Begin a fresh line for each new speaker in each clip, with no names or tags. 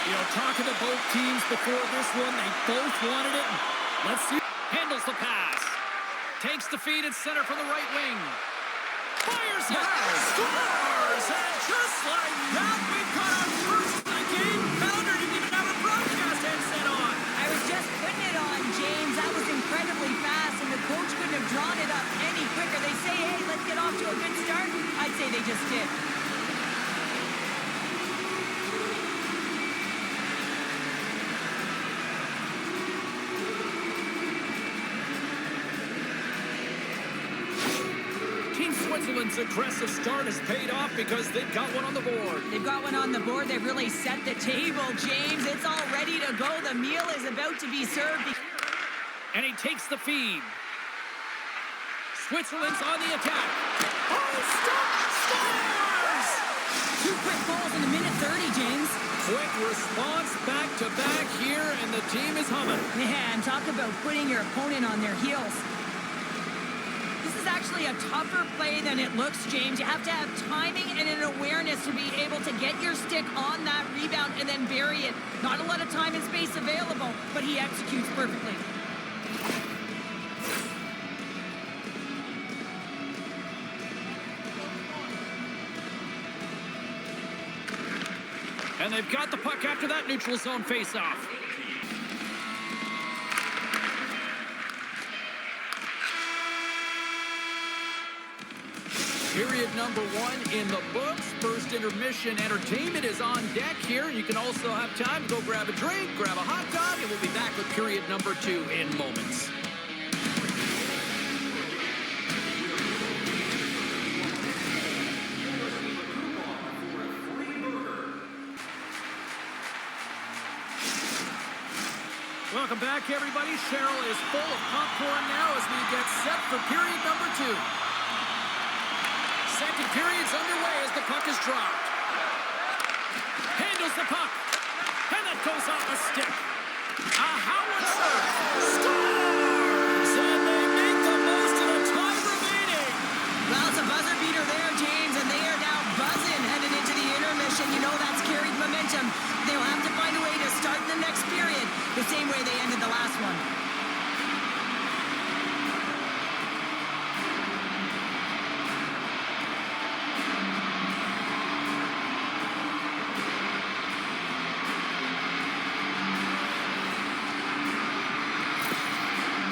You know, talking to both teams before this one, they both wanted it. Let's see. Handles the pass. Takes the feed at center from the right wing. Fires it. Scores! And just like that, we've got our first of the game. Founder didn't even have a broadcast headset on.
I was just putting it on, James. That was incredibly fast, and the coach couldn't have drawn it up any quicker. They say, hey, let's get off to a good start. I'd say they just did.
Switzerland's aggressive start has paid off because they've got one on the board.
They've got one on the board. They've really set the table, James. It's all ready to go. The meal is about to be served.
And he takes the feed. Switzerland's on the attack. Oh, stop! Scores!
2 quick goals in a minute 30, James.
Quick response back-to-back here, and the team is humming.
Man, talk about putting your opponent on their heels. This is actually a tougher play than it looks, James. You have to have timing and an awareness to be able to get your stick on that rebound and then bury it. Not a lot of time and space available, but he executes perfectly.
And they've got the puck after that neutral zone face-off. Period number 1 in the books. First intermission entertainment is on deck here. You can also have time to go grab a drink, grab a hot dog, and we'll be back with period number 2 in moments. Welcome back, everybody. Cheryl is full of popcorn now as we get set for period number 2. Second period's underway as the puck is dropped. Handles the puck. And that goes off a stick. A howitzer scores! And they make the most of the time remaining.
Well, it's a buzzer beater there, James, and they are now buzzing heading into the intermission. You know that's carried momentum. They'll have to find a way to start the next period the same way they ended the last one.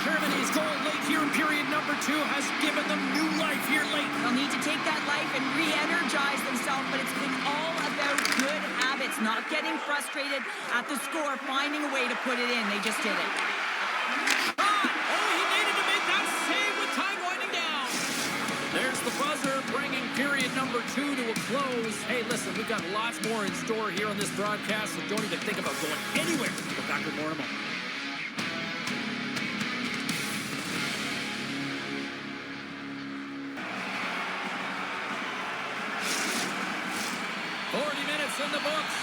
Germany's goal late here in period number 2 has given them new life here late.
They'll need to take that life and re-energize themselves, but it's been all about good habits, not getting frustrated at the score, finding a way to put it in. They just did it.
Oh, he needed to make that save with time winding down. There's the buzzer, bringing period number 2 to a close. Hey, listen, we've got lots more in store here on this broadcast, so don't even think about going anywhere. We'll back with more in a moment. In the books.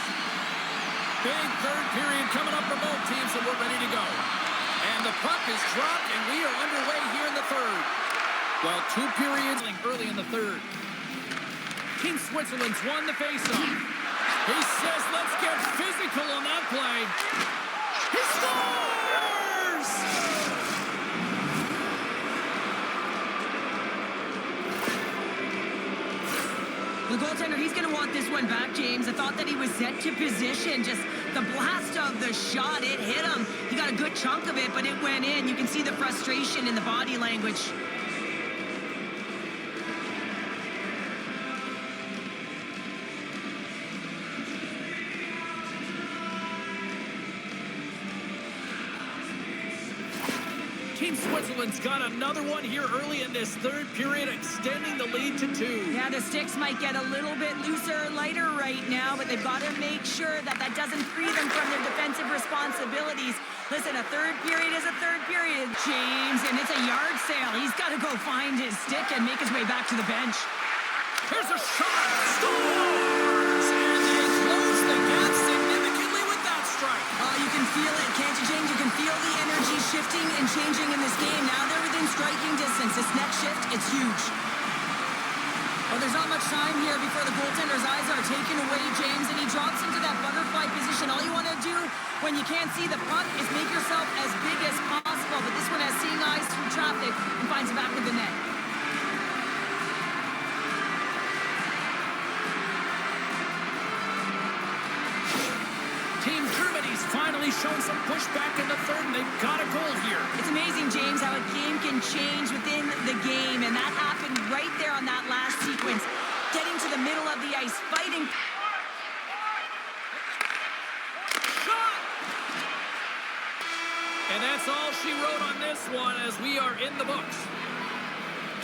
Big third period coming up for both teams, and we're ready to go. And the puck is dropped, and we are underway here in the third. Well, 2 periods early in the third. Team Switzerland's won the faceoff. He says, let's get physical on that play. He scores!
The goaltender, he's going to want this one back, James. I thought that he was set to position. Just the blast of the shot, it hit him. He got a good chunk of it, but it went in. You can see the frustration in the body language.
Team Switzerland's got another one here early in this third period, extending the lead to 2.
Yeah, the sticks might get a little bit looser, lighter right now, but they've got to make sure that that doesn't free them from their defensive responsibilities. Listen, a third period is a third period, James, and it's a yard sale. He's got to go find his stick and make his way back to the bench.
Here's a shot! Scores! And they close the gap significantly with that strike.
You can feel it, can't you, James? You can feel the energy shifting and changing in this game. Now they're within striking distance. This next shift, it's huge. Well, there's not much time here before the goaltender's eyes are taken away, James, and he drops into that butterfly position. All you want when you can't see the puck is make yourself as big as possible. But this one has seeing eyes through traffic and finds the back of the net.
Team Germany's finally shown some pushback in the third, and they've got a goal here.
It's amazing, James, how a game can change within the game, and that happened right there on that last sequence. Getting to the middle of the ice, fighting.
Shot! And that's all she wrote on this one as we are in the books.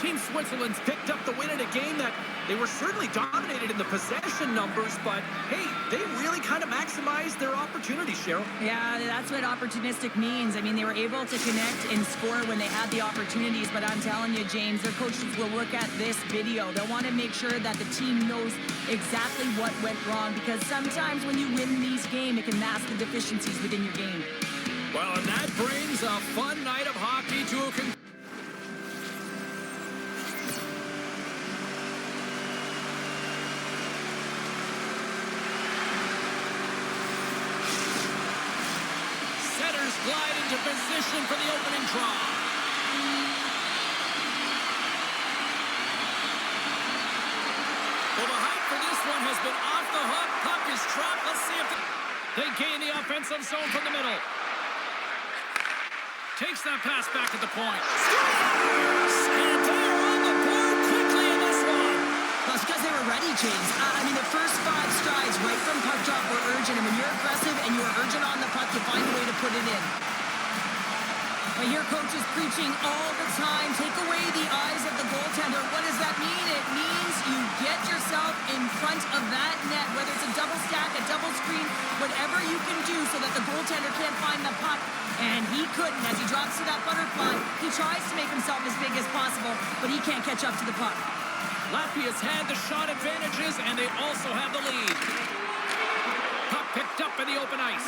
Team Switzerland's picked up the win in a game that they were certainly dominated in the possession numbers, but hey, they really kind of maximized their opportunities, Cheryl.
Yeah, that's what opportunistic means. I mean, they were able to connect and score when they had the opportunities, but I'm telling you, James, their coaches will look at this video. They'll want to make sure that the team knows exactly what went wrong, because sometimes when you win these games, it can mask the deficiencies within your game.
Well, and that brings a fun night of hockey to a conclusion. Glide into position for the opening draw. Well, the hype for this one has been off the hook. Puck is dropped. Let's see if they gain the offensive zone from the middle. Takes that pass back at the point. Scores! And they're on the board quickly in this one.
Well, it's because they were ready, James. I mean, the first 5 strides right from puck drop were urgent, and when you're aggressive and you're urgent on the puck, you find a way to put it in. But your coach is preaching all the time, take away the eyes of the goaltender. What does that mean? It means you get yourself in front of that net, whether it's a double stack, a double screen, whatever you can do so that the goaltender can't find the puck. And he couldn't. As he drops to that butterfly, he tries to make himself as big as possible, but he can't catch up to the puck.
Latvia's had the shot advantages, and they also have the lead. Puck picked up in the open ice.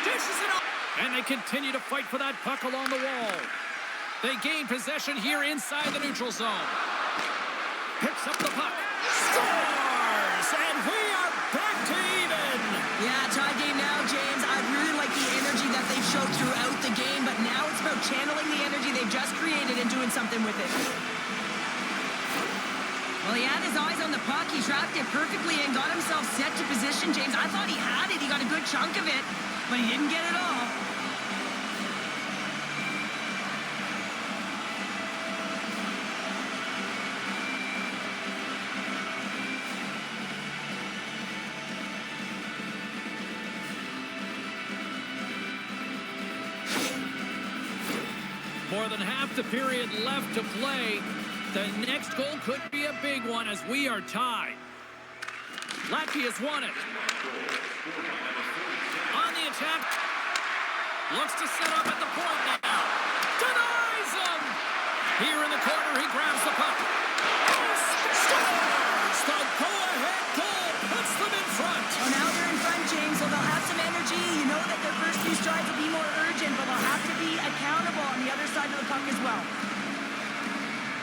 Dishes it up. And they continue to fight for that puck along the wall. They gain possession here inside the neutral zone. Picks up the puck. Scores! And we are back to even.
Yeah, tie game now, James. I really like the energy that they've showed throughout the game, but now it's about channeling the energy they've just created and doing something with it. Well, he had his eyes on the puck. He tracked it perfectly and got himself set to position, James. I thought he had it. He got a good chunk of it, but he didn't get it all.
More than half the period left to play. The next goal could be a big one as we are tied. Latvia's won it. On the attack. Looks to set up at the point now. Denies him! Here in the corner, he grabs the puck. Scores! The go-ahead goal puts them in front.
Well, now they're in front, James, so they'll have some energy. You know that their first few strides will be more urgent, but they'll have to be accountable on the other side of the puck as well.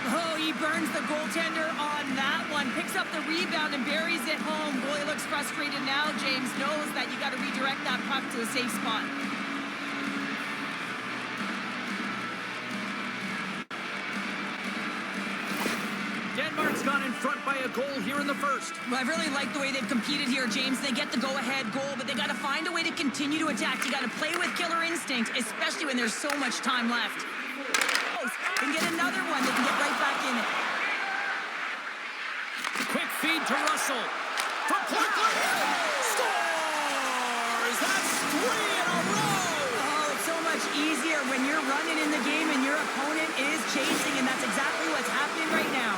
Oh, he burns the goaltender on that one. Picks up the rebound and buries it home. Boy, looks frustrated now. James knows that you got to redirect that puck to a safe spot.
Denmark's gone in front by a goal here in the first.
Well, I really like the way they've competed here, James. They get the go-ahead goal, but they got to find a way to continue to attack. You got to play with killer instinct, especially when there's so much time left. Can get another one. They can get right back in it.
Quick feed to Russell. From point blank. Scores! That's 3 in a row!
Oh, it's so much easier when you're running in the game and your opponent is chasing, and that's exactly what's happening right now.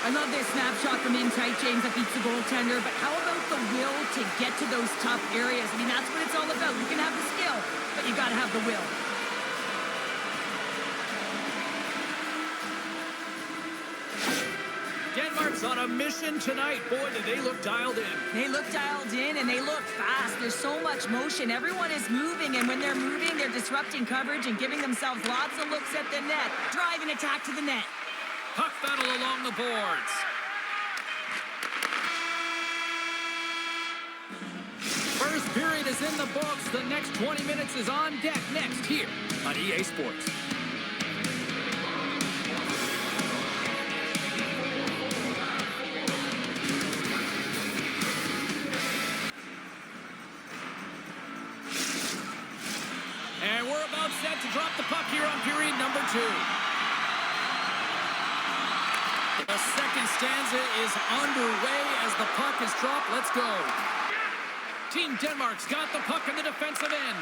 I love this snapshot from in tight, James, that beats the goaltender, but how about the will to get to those tough areas? I mean, that's what it's all about. You can have the skill, but you got to have the will.
Denmark's on a mission tonight. Boy, do they look dialed in.
They look dialed in, and they look fast. There's so much motion. Everyone is moving, and when they're moving, they're disrupting coverage and giving themselves lots of looks at the net. Drive and attack to the net.
Puck battle along the boards. first period is in the books. The next 20 minutes is on deck next here on EA Sports. And we're about set to drop the puck here on period number 2. The second stanza is underway as the puck is dropped. Let's go. Team Denmark's got the puck in the defensive end.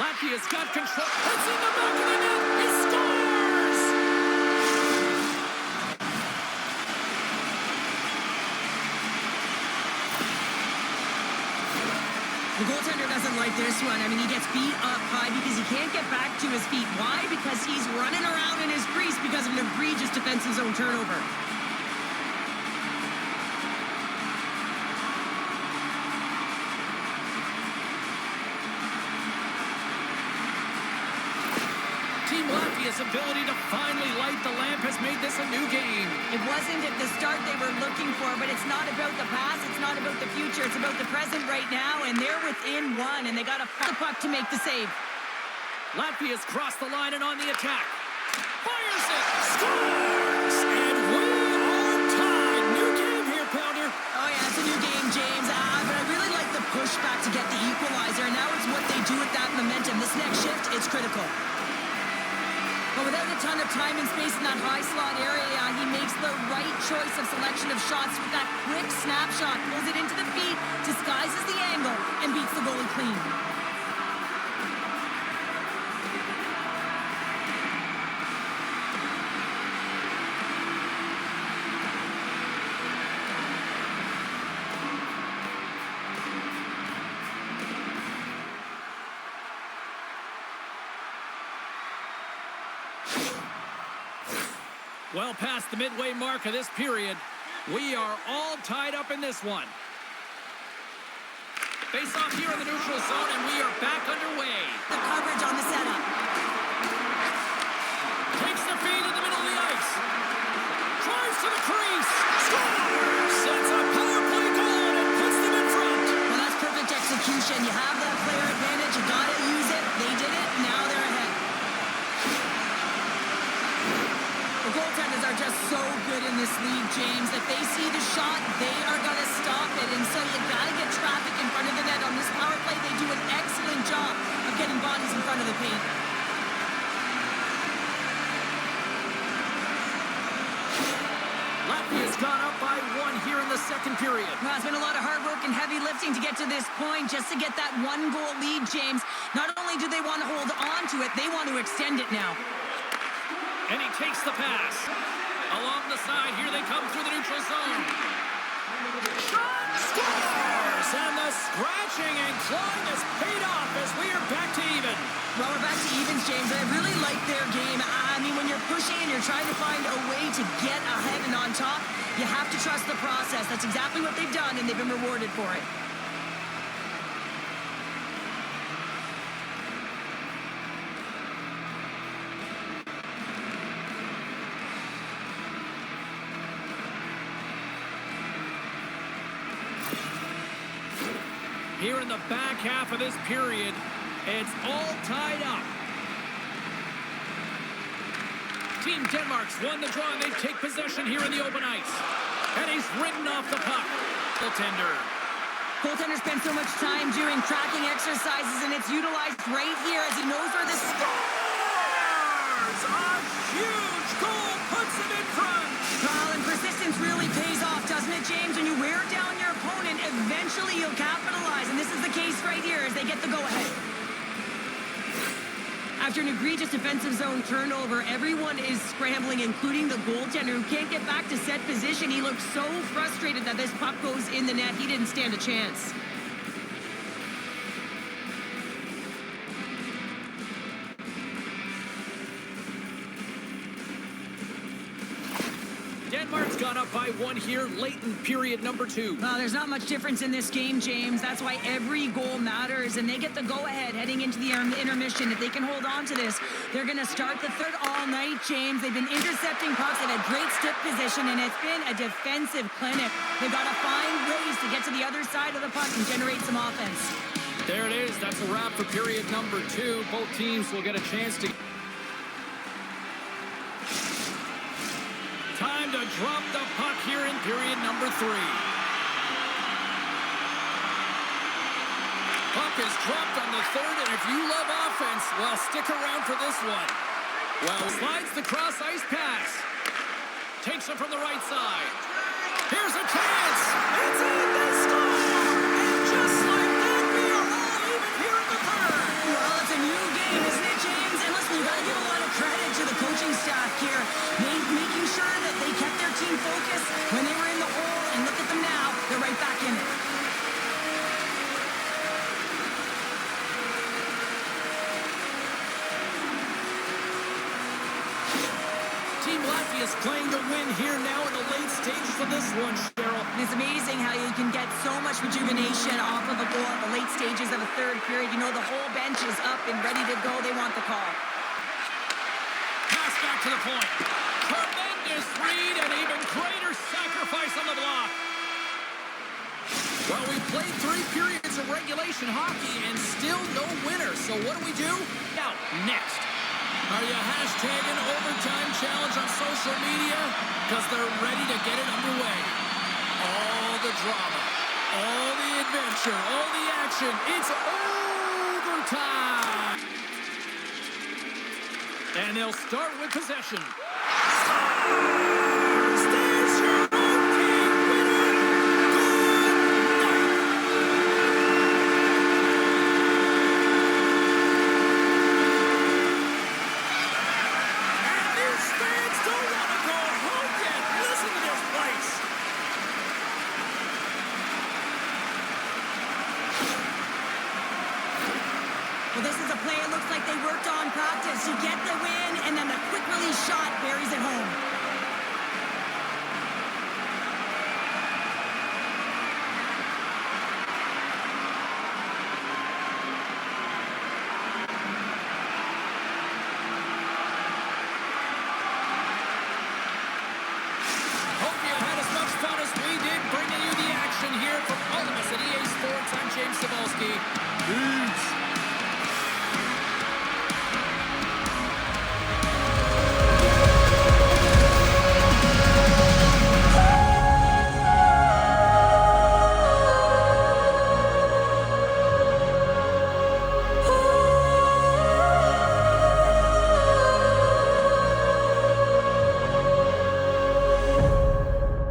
Latvia's got control. It's in the back of the net. He scores!
The goaltender doesn't like this one. I mean, he gets beat up high because he can't get back to his feet. Why? Because he's running around in his crease because of an egregious defensive zone turnover.
Team Latvia's ability to finally light the lamp has made this a new game.
It wasn't at the start they were looking for, but it's not about the past, it's not about the future, it's about the present right now, and they're within one, and they got to the puck to make the save.
Latvia's crossed the line and on the attack. Fires it! Scores! And we are tied. New game here, Pounder.
Oh yeah, it's a new game, James. But I really like the pushback to get the equalizer. Now it's what they do with that momentum. This next shift, it's critical. But without a ton of time and space in that high slot area, he makes the right choice of selection of shots with that quick snapshot, pulls it into the feet, disguises the angle, and beats the goalie clean.
Well past the midway mark of this period, we are all tied up in this one. Face off here in the neutral zone, and we are back underway.
The coverage on the setup.
Takes the feed in the middle of the ice. Drives to the crease. Scores! Sets a power play goal and puts them in front.
Well, that's perfect execution. You have that player advantage. You got to use it. They did it. Now they're ahead. The goaltenders are just so good in this league, James, that they see the shot, they are going to stop it. And so you got to get traffic in front of the net. On this power play, they do an excellent job of getting bodies in front of the paint.
Latvia's gone up by 1 here in the second period.
Well, it's been a lot of hard work and heavy lifting to get to this point just to get that 1-goal lead, James. Not only do they want to hold on to it, they want to extend it now.
And he takes the pass. Along the side, here they come through the neutral zone. Shot! Scores! And the scratching and clawing has paid off as we are back to even.
Well, we're back to evens, James. I really like their game. I mean, when you're pushing and you're trying to find a way to get ahead and on top, you have to trust the process. That's exactly what they've done, and they've been rewarded for it.
Here in the back half of this period, it's all tied up. Team Denmark's won the draw, and they take possession here in the open ice. And he's ridden off the puck. Goaltender.
Goaltender spends so much time doing tracking exercises, and it's utilized right here as he knows where this
Scores! A huge goal puts him in front.
Well, and persistence really pays off, doesn't it, James? When you wear down your opponent, eventually you'll capitalize, and this is the case right here as they get the go-ahead. After an egregious defensive zone turnover, everyone is scrambling, including the goaltender, who can't get back to set position. He looks so frustrated that this puck goes in the net. He didn't stand a chance.
Denmark's gone up by by one here late in period number 2.
Well, there's not much difference in this game, James. That's why every goal matters, and they get the go-ahead heading into the intermission. If they can hold on to this, they're going to start the third all night, James. They've been intercepting pucks. They've had great stick position, and it's been a defensive clinic. They've got to find ways to get to the other side of the puck and generate some offense.
There it is. That's a wrap for period number 2. Both teams will get a chance to... Time to drop the puck here in period number 3. Puck is dropped on the third, and if you love offense, well, stick around for this one. Well, slides the cross-ice pass. Takes it from the right side. Here's a chance. It's in, they score! And just like that, we are all even here in the third.
Well, it's a new game, isn't it, James? And listen, you got to give a lot of credit to the coaching staff here. Making sure that they kept their team focused when they were in the hole, and look at them now. They're right back in it.
Team Latvia is playing to win here now in the late stages of this one, Cheryl.
It's amazing how you can get so much rejuvenation off of a goal at the late stages of a third period. You know, the whole bench is up and ready to go. They want the call.
Pass back to the point. Tremendous read and even greater sacrifice on the block. Well, we played 3 periods of regulation hockey and still no winner. So what do? Now, next. Are you hashtagging overtime challenge on social media? Because they're ready to get it underway. All the drama, all the adventure, all the action. It's overtime. And they'll start with possession. There's your opening winner. And these fans don't want to go home yet. Listen to this place.
Well, this is a play it looks like they worked on practice. You get the win, and then the quick release shot buries it home.
Hope you had as much fun as we did bringing you the action here from all of us at EA Sports. I'm James Cebulski.